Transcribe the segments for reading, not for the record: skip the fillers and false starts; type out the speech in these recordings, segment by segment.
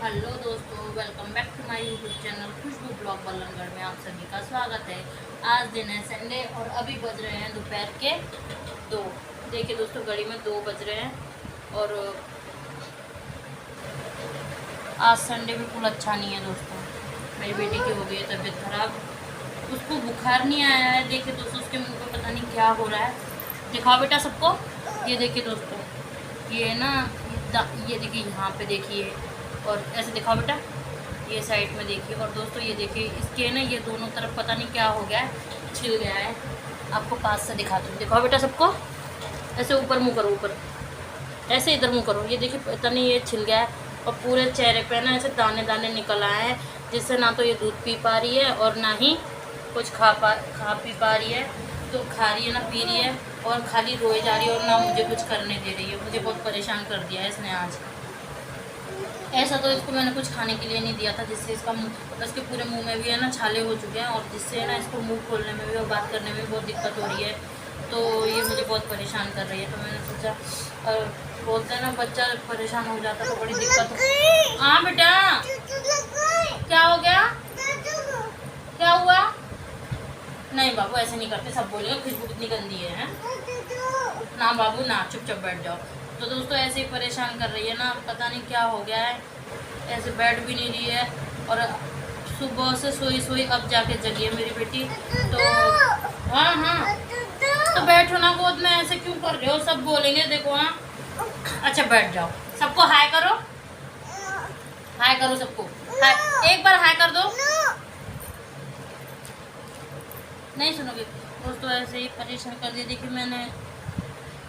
Hello दोस्तों, welcome back to my YouTube channel Khushboo blog Ballabgarh में आप सभी का स्वागत है। आज दिन है संडे और अभी बज रहे हैं दोपहर के 2। देखिए दोस्तों, घड़ी में 2 बज रहे हैं और आज संडे बिल्कुल अच्छा नहीं है दोस्तों। मेरी बेटी की हो गई है तबीयत खराब, उसको बुखार नहीं आया है। देखिए दोस्तों, उसके मुँह पर पता नहीं क्या हो रहा है। दिखाओ बेटा सबको। ये देखिए दोस्तों, ये ना ये देखिए, यहाँ पे देखिए, और ऐसे दिखाओ बेटा, ये साइड में देखिए। और दोस्तों ये देखिए, इसके ना ये दोनों तरफ पता नहीं क्या हो गया है, छिल गया है। आपको पास से दिखाती हूँ। दिखाओ बेटा सबको, ऐसे ऊपर मुँह करो, ऊपर ऐसे इधर मुँह करो। ये देखिए, पता नहीं ये छिल गया है और पूरे चेहरे पे ना ऐसे दाने दाने निकल आए हैं, जिससे ना तो ये दूध पी पा रही है और ना ही कुछ खा पी पा रही है। तो खा रही है ना पी रही है, और खाली रोए जा रही है और ना मुझे कुछ करने दे रही है। मुझे बहुत परेशान कर दिया है इसने आज। ऐसा तो इसको मैंने कुछ खाने के लिए नहीं दिया था, जिससे इसका मुँह, इसके पूरे मुंह में भी है ना छाले हो चुके हैं, और जिससे ना इसको मुंह खोलने में भी और बात करने में बहुत दिक्कत हो रही है। तो ये मुझे बहुत परेशान कर रही है। तो मैंने सोचा, और बोलते हैं ना, बच्चा परेशान हो जाता तो बड़ी दिक्कत हो। हाँ बेटा, क्या हो गया, क्या हुआ? नहीं बाबू, ऐसे नहीं करते, सब बोलेंगे खुशबू कितनी गंदी है। ना बाबू ना, चुपचाप बैठ जाओ। तो दोस्तों ऐसे ही परेशान कर रही है ना, पता नहीं क्या हो गया है। ऐसे बैठ भी नहीं रही है, और सुबह से सोई सोई अब जाके जगी है मेरी बेटी। तो हाँ हाँ, तो बैठो ना गोद में, ऐसे क्यों कर रहे हो? सब बोलेंगे देखो। हाँ अच्छा बैठ जाओ। सबको हाय करो, हाय करो सबको, हाय एक बार हाय कर दो। नहीं सुनोगे दोस्तों, ऐसे ही परेशान कर दिया। देखिए, मैंने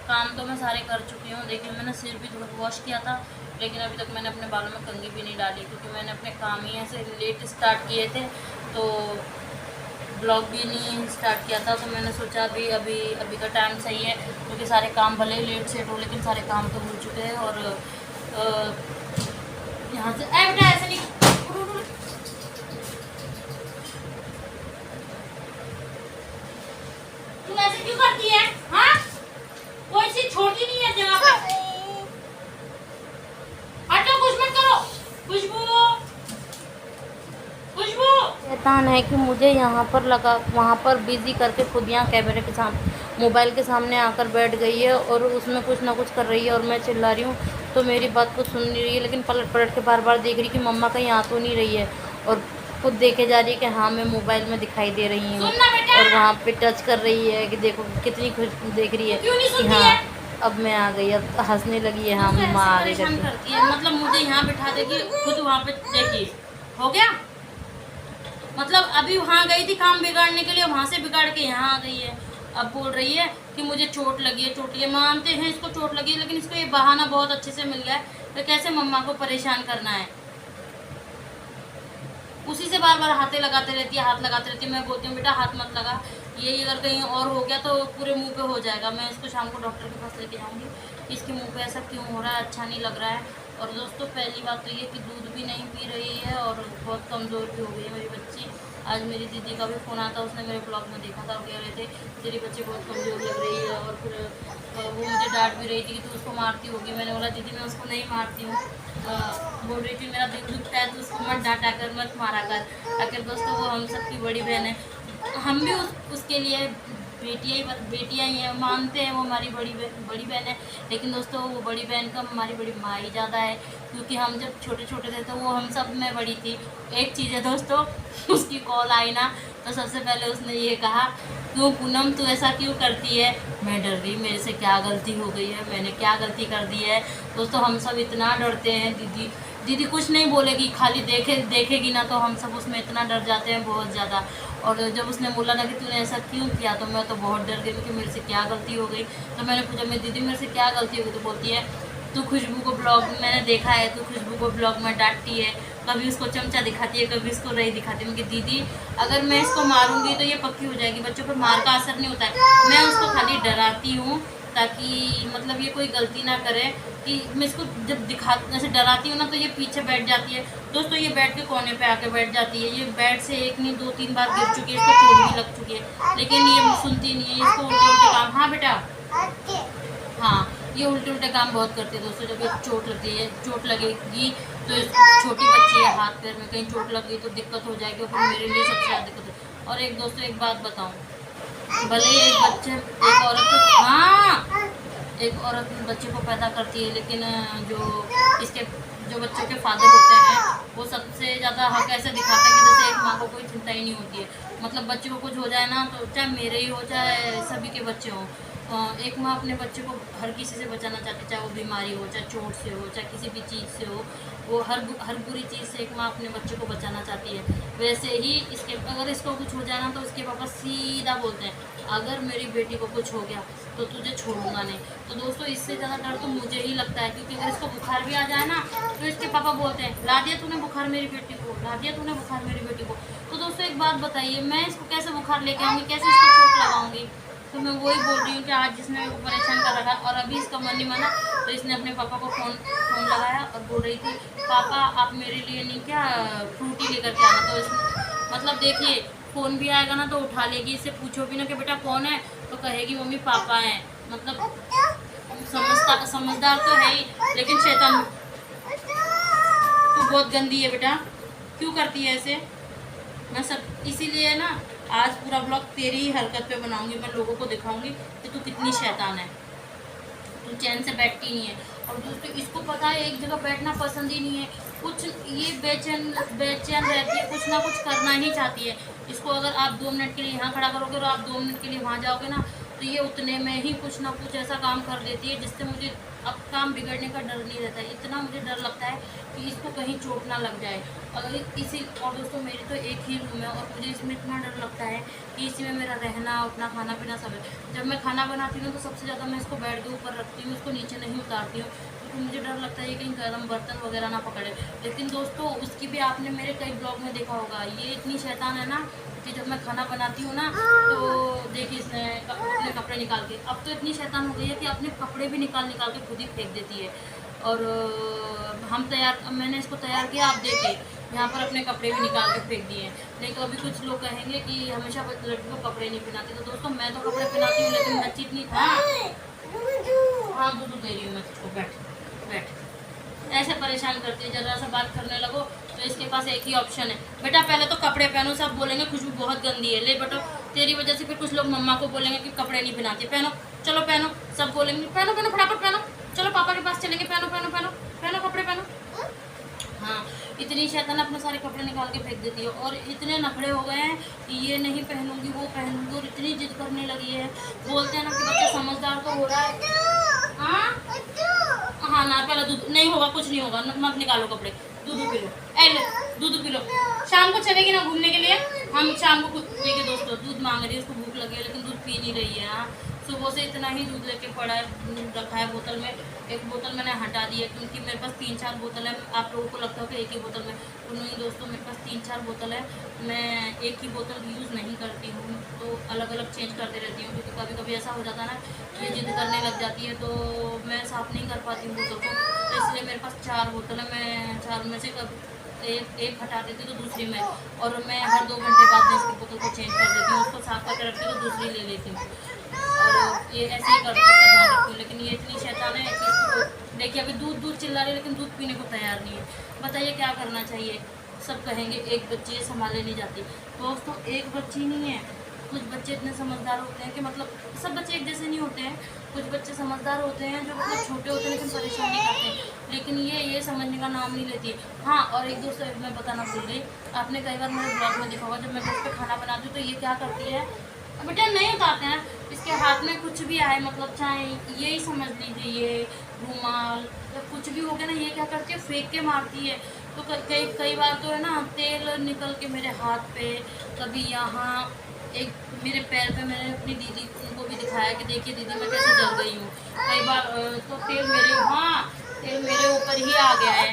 काम तो मैं सारे कर चुकी हूँ। देखिए, मैंने सिर भी थोड़ा वॉश किया था, लेकिन अभी तक मैंने अपने बालों में कंघी भी नहीं डाली, क्योंकि मैंने अपने काम ही ऐसे लेट स्टार्ट किए थे, तो ब्लॉग भी नहीं स्टार्ट किया था। तो मैंने सोचा अभी का टाइम सही है, क्योंकि सारे काम भले ही लेट सेट हो, लेकिन सारे काम तो हो चुके हैं। और यहाँ से बेटा ऐसे नहीं, तुम ऐसे क्यों करती है? हाँ, कोई चीज छोड़ती नहीं है जगह पे। हटो, कुछ मत करो। खुशबू, खुशबू शैतान है कि मुझे यहाँ पर लगा, वहाँ पर बिजी करके खुद यहाँ कैमरे के सामने, मोबाइल के सामने आकर बैठ गई है, और उसमें कुछ ना कुछ कर रही है, और मैं चिल्ला रही हूँ तो मेरी बात को सुन नहीं रही है, लेकिन पलट पलट के बार बार देख रही कि मम्मा कहीं आ तो नहीं रही है, और खुद देखे जा रही है कि हाँ मैं मोबाइल में दिखाई दे रही हूँ, और वहाँ पे टच कर रही है कि देखो कितनी खुश देख रही है कि हाँ अब मैं आ गई। अब हंसने लगी है, हाँ मम्मा आ गई करती है। मतलब मुझे यहाँ बिठा देगी, खुद वहाँ पे देखिए हो गया। मतलब अभी वहाँ गई थी काम बिगाड़ने के लिए, वहाँ से बिगाड़ के यहाँ आ गई है। अब बोल रही है कि मुझे चोट लगी है, चोट लगी है। मानते हैं इसको चोट लगी है, लेकिन इसको ये बहाना बहुत अच्छे से मिल गया है तो कैसे मम्मा को परेशान करना है। उसी से बार बार हाथे लगाते रहती है, हाथ लगाते रहती है। मैं बोलती हूँ बेटा हाथ मत लगा, ये अगर कहीं और हो गया तो पूरे मुंह पे हो जाएगा। मैं इसको शाम को डॉक्टर के पास लेके जाऊँगी, इसके मुंह पे ऐसा क्यों हो रहा है, अच्छा नहीं लग रहा है। और दोस्तों पहली बात तो ये कि दूध भी नहीं पी रही है, और बहुत कमज़ोर भी हो गई है मेरी बच्ची। आज मेरी दीदी का भी फ़ोन आता, उसने मेरे ब्लॉग में देखा था, कह रहे थे तेरी बच्ची बहुत कमज़ोर लग रही है। और फिर वो मुझे डांट भी रही थी कि तू उसको मारती होगी। मैंने बोला दीदी मैं उसको नहीं मारती हूँ। बोल रही थी मेरा दिल दुखता है तो उसको मत डांटा कर, मत मारा कर। आखिर दोस्तों वो हम सबकी बड़ी बहन है, हम भी उसके लिए बेटियाँ ही हैं, मानते हैं वो हमारी बड़ी बहन है। लेकिन दोस्तों वो बड़ी बहन का हमारी बड़ी माँ ही ज़्यादा है, क्योंकि हम जब छोटे छोटे थे तो वो हम सब में बड़ी थी। एक चीज़ है दोस्तों, उसकी कॉल आई ना तो सबसे पहले उसने ये कहा क्यों पूनम तू ऐसा क्यों करती है। मैं डर गई, मेरे से क्या गलती हो गई है, मैंने क्या गलती कर दी है। दोस्तों हम सब इतना डरते हैं, दीदी कुछ नहीं बोलेगी, खाली देखेगी ना तो हम सब उसमें इतना डर जाते हैं बहुत ज़्यादा। और जब उसने बोला ना कि तूने ऐसा क्यों किया, तो मैं तो बहुत डर गई कि मेरे से क्या गलती हो गई। तो मैंने पूछा मेरी दीदी मेरे से क्या गलती हो गई, तो बोलती है तू खुशबू को ब्लॉग मैंने देखा है, तू खुशबू को ब्लॉग में डांटती है, कभी उसको चमचा दिखाती है, कभी उसको रही दिखाती है। मैं दीदी अगर मैं इसको मारूंगी तो ये पक्की हो जाएगी, बच्चों पर मार का असर नहीं होता है। मैं उसको खाली डराती हूँ ताकि मतलब ये कोई गलती ना करे। कि मैं इसको जब जैसे डराती हूँ ना तो ये पीछे बैठ जाती है। दोस्तों ये बेड के कोने पे आके बैठ जाती है। ये बेड से एक नहीं 2-3 बार गिर चुकी है, इसको चोट भी लग चुकी है, लेकिन ये सुनती नहीं है, इसको उल्टे उल्टे काम। हाँ बेटा, हाँ ये उल्टे उल्टे काम बहुत करती है दोस्तों। जब ये चोट लगती है, चोट लगेगी तो छोटी बच्ची है, हाथ पैर में कहीं चोट लग गई तो दिक्कत हो जाएगी और फिर मेरे लिए सबसे ज़्यादा दिक्कत है। और एक दोस्तों एक बात बताऊँ, भले ही एक बच्चे एक औरत हाँ एक औरत बच्चे को पैदा करती है, लेकिन जो बच्चों के फादर होते हैं वो सबसे ज़्यादा हक ऐसे दिखाते हैं कि जैसे एक माँ को कोई चिंता ही नहीं होती है। मतलब बच्चे को कुछ हो जाए ना, तो चाहे मेरे ही हो चाहे सभी के बच्चे हों, एक माँ अपने बच्चे को हर किसी से बचाना चाहती है, चाहे वो बीमारी हो, चाहे चोट से हो, चाहे किसी भी चीज़ से हो। वो हर बुरी चीज़ से एक माँ अपने बच्चे को बचाना चाहती है। वैसे ही अगर इसको कुछ हो जाए ना तो इसके पापा सीधा बोलते हैं, अगर मेरी बेटी को कुछ हो गया तो तुझे छोड़ूंगा नहीं। तो दोस्तों इससे ज़्यादा डर तो मुझे ही लगता है, क्योंकि अगर इसको बुखार भी आ जाए ना तो इसके पापा बोलते हैं, ला दिया तूने बुखार मेरी बेटी को, ला दिया तूने बुखार मेरी बेटी को। तो दोस्तों एक बात बताइए, मैं इसको कैसे बुखार लेके आऊँगी, कैसे इसको चोट लगाऊंगी? तो मैं वही बोल रही हूँ कि आज जिसने मेरे को परेशान कर रखा, और अभी इसका मन नहीं माना तो इसने अपने पापा को फ़ोन लगाया और बोल रही थी, पापा आप मेरे लिए नहीं क्या फ्रूटी लेकर के आना। तो इसमें मतलब देखिए, फ़ोन भी आएगा ना तो उठा लेगी, इससे पूछो भी ना कि बेटा कौन है तो कहेगी मम्मी पापा हैं। मतलब समझदार तो है ही, लेकिन शैतान तो बहुत गंदी है बेटा, क्यों करती है ऐसे? मैं सब इसीलिए ना आज पूरा ब्लॉग तेरी ही हरकत पे बनाऊंगी। मैं लोगों को दिखाऊंगी कि तू कितनी शैतान है, तू चैन से बैठती नहीं है। और दोस्तों इसको पता है एक जगह बैठना पसंद ही नहीं है, कुछ ये बेचैन रहती है, कुछ ना कुछ करना ही चाहती है। इसको अगर आप 2 मिनट के लिए यहाँ खड़ा करोगे और आप 2 मिनट के लिए वहाँ जाओगे ना, तो ये उतने में ही कुछ ना कुछ ऐसा काम कर देती है जिससे मुझे अब काम बिगड़ने का डर नहीं रहता है। इतना मुझे डर लगता है कि इसको कहीं चोट ना लग जाए। और दोस्तों मेरी तो एक ही रूम है और मुझे इसमें इतना डर लगता है कि इसी में मेरा रहना, उठना, खाना पीना सब है। जब मैं खाना बनाती हूँ तो सबसे ज़्यादा मैं इसको बेड के ऊपर रखती हूँ, इसको नीचे नहीं उतारती हूँ, क्योंकि मुझे डर लगता है कहीं गर्म बर्तन वगैरह ना पकड़े। लेकिन दोस्तों उसकी भी आपने मेरे कई ब्लॉग में देखा होगा, ये इतनी शैतान है ना कि जब मैं खाना बनाती हूँ ना तो देखिए इसने अपने कपड़े निकाल के, अब तो इतनी शैतान हो गई है कि अपने कपड़े भी निकाल के खुद ही फेंक देती है। और मैंने इसको तैयार किया, आप देखिए यहाँ पर अपने कपड़े भी निकाल के फेंक दिए। नहीं तो अभी कुछ लोग कहेंगे कि हमेशा लड़की को कपड़े नहीं पहनाती। तो दोस्तों मैं तो कपड़े पहनाती हूँ, लेकिन बच्ची इतनी हाँ दूध दे रही हूँ मैं तुझको, बैठ ऐसे परेशान करती है। जरा सा बात करने लगो तो इसके पास एक ही ऑप्शन है, बेटा पहले तो कपड़े पहनो, सब बोलेंगे खुशबू बहुत गंदी है, ले बेटो तेरी वजह से फिर कुछ लोग मम्मा को बोलेंगे कि कपड़े नहीं पहनाती, पहनो चलो पहनो, सब बोलेंगे पहनो फटाफट पहनो, चलो पापा के पास चलेंगे, पहनो कपड़े पहनो। हाँ इतनी शैतान अपने सारे कपड़े निकाल के फेंक देती है। और इतने नखरे हो गए हैं कि ये नहीं पहनूंगी वो पहनूंगी, और इतनी जिद करने लगी है। बोलते हैं ना कि बच्चा समझदार तो हो रहा है। हाँ ना पहले दूध नहीं होगा, कुछ नहीं होगा, मत निकालो कपड़े, दूध पी लो, दूध पी लो। शाम को चलेगी ना घूमने के लिए, हम शाम को देखिए दोस्तों दूध मांग रही है, उसको भूख लगी है लेकिन दूध पी नहीं रही है। हाँ सुबह से इतना ही दूध लेके पड़ा है, रखा है बोतल में। एक बोतल मैंने हटा दी है क्योंकि मेरे पास 3-4 बोतल है। आप लोगों को लगता है कि एक ही बोतल में, तो नहीं दोस्तों मेरे पास 3-4 बोतल है। मैं एक ही बोतल यूज़ नहीं करती हूँ, तो अलग अलग चेंज करते रहती हूँ, क्योंकि कभी कभी ऐसा हो जाता है ना ये जिद करने लग जाती है तो मैं साफ़ नहीं कर पाती हूँ बोतल को। तो इसलिए मेरे पास 4 बोतल है, मैं 4 में से कभी एक हटा देती हूँ तो दूसरी में, और मैं हर 2 घंटे बाद में इसकी बोतल को चेंज कर देती हूँ, उसको साफ करके रखती हूँ तो दूसरी ले लेती हूँ। और ये ऐसे ही करती हूँ, ध्यान रखती हूँ। लेकिन ये इतनी शैतान है कि इसको देखिए अभी दूध चिल्ला रही है लेकिन दूध पीने को तैयार नहीं है। बताइए क्या करना चाहिए? सब कहेंगे एक बच्ची संभाले नहीं जाती। दोस्तों एक बच्ची नहीं है, कुछ बच्चे इतने समझदार होते हैं कि मतलब सब बच्चे एक जैसे नहीं होते हैं। कुछ बच्चे समझदार होते हैं जो मतलब छोटे होते हैं लेकिन परेशान नहीं करते, लेकिन ये समझने का नाम नहीं लेती। हाँ और एक दोस्त मैं बताना भूल गई, आपने कई बार मेरे ब्लॉग में देखा होगा जब मैं घर पे खाना बनाती हूँ तो ये क्या करती है, बेटा नहीं उतारते हैं, इसके हाथ में कुछ भी आए, मतलब चाहे यही समझ लीजिए ये रूमाल या कुछ भी हो गया ना, ये क्या करती है फेंक के मारती है। तो कई बार तो है ना तेल निकल के मेरे हाथ पे, कभी यहाँ एक मेरे पैर पे। मैंने अपनी दीदी को भी दिखाया कि देखिए दीदी मैं कैसे जल गई हूँ। कई बार तो तेल मेरे ऊपर ही आ गया है।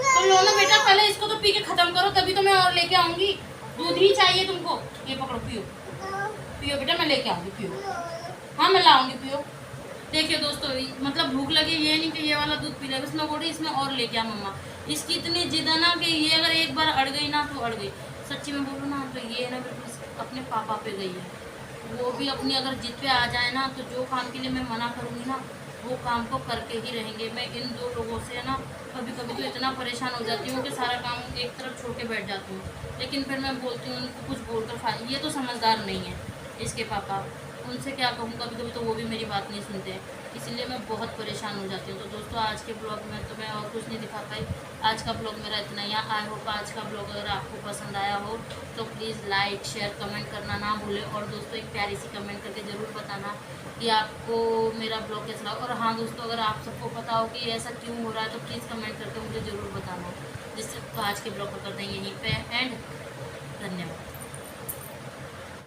तो लो ना बेटा, पहले इसको तो पी के खत्म करो तभी तो मैं और लेके आऊँगी। दूध ही चाहिए तुमको, ये पकड़ो पियो बेटा, मैं लेके आऊँगी, पियो। हाँ मैं लाऊंगी, पियो। देखिए दोस्तों मतलब भूख लगी, ये नहीं कि ये वाला दूध पी लेगा, इसमें बोल रही इसमें और लेके आ मम्मा। इसकी इतनी जिद है ना कि ये अगर एक बार अड़ गई ना तो अड़ गई। सच्ची में बोलूँ ना तो ये ना बिल्कुल अपने पापा पे गई है। वो भी अपनी अगर जिद पे आ जाए ना, तो जो काम के लिए मैं मना करूँगी ना, वो काम को करके ही रहेंगे। मैं इन 2 लोगों से ना कभी कभी तो इतना परेशान हो जाती हूँ कि सारा काम एक तरफ छोड़ के बैठ जाती हूँ। लेकिन फिर मैं बोलती हूँ उनको, कुछ बोलकर ये तो समझदार नहीं है इसके पापा, उनसे क्या कहूँ, कभी कभी तो वो भी मेरी बात नहीं सुनते हैं। इसीलिए मैं बहुत परेशान हो जाती हूँ। तो दोस्तों, आज के ब्लॉग में तो मैं और कुछ नहीं दिखा पाई। आज का ब्लॉग मेरा इतना ही है। आई होप आज का ब्लॉग अगर आपको पसंद आया हो तो प्लीज़ लाइक शेयर कमेंट करना ना भूलें। और दोस्तों, एक प्यारी सी कमेंट करके ज़रूर बताना कि आपको मेरा ब्लॉग कैसा लगा। और हाँ दोस्तों, अगर आप सबको पता हो कि ऐसा क्यों हो रहा है तो प्लीज़ कमेंट करके मुझे ज़रूर बताना। जिससे तो आज के ब्लॉग को करते हैं यहीं पे एंड। धन्यवाद।